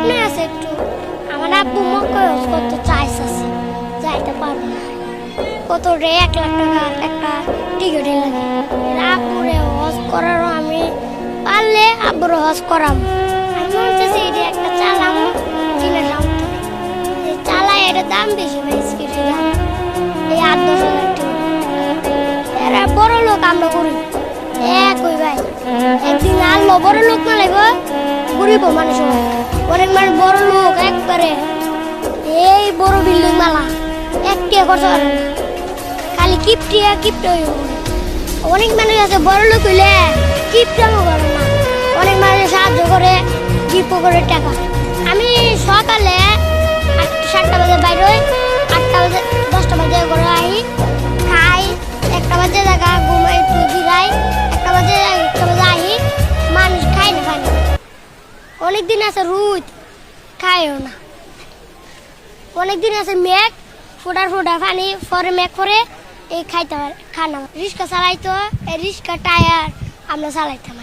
স্বপ্ন আছে একটু, আমার আব্বু মক্কা হজ করতে চাইছে, যাইতে পারবো না। কত রে 1,00,000 টাকা একটা টিকিটই লাগে। আব্বুরে হজ করারও আমি পারলে আব্বুরে হজ করাম। আমি মনে হচ্ছে এটা একটা চালাম কিনে দাম, চালাই এটা দাম বেশি ভাই, স্কিটের দাম এই 8-10 হাজার টাকা। এরা বড় লোক আমরা করি একই ভাই, একদিন আনলো বড় লোক না লাগবো গরিব মানুষ, অনেক মানুষ বড় লোক একবারে এই বড় বিল্ডিং মালা একটা খরচ করে না, খালি কিপটিয়া কিপটা হইব। অনেক মানুষ আছে বড় লোক হইলে কিপটাও করে না, অনেক মানুষ সাহায্য করে কিপও করে টাকা। আমি সকালে 7টা বাজে বাইর হই, 8টা বাজে 10টা বাজে ঘরে আহি, খাই, 1টা বাজে জায়গা ঘুমাই একটু জিরাই, 1টা বাজে আহি, মানুষ খাই না পানি। অনেক দিন আছে রুদ খাইও না, অনেক দিন আছে মেঘ ফুটার পানি পরে মেঘ পরে এই খাইতে পারে খানা। রিক্সা চালাইতো, এই রিক্সা টায়ার আমরা চালাইতাম।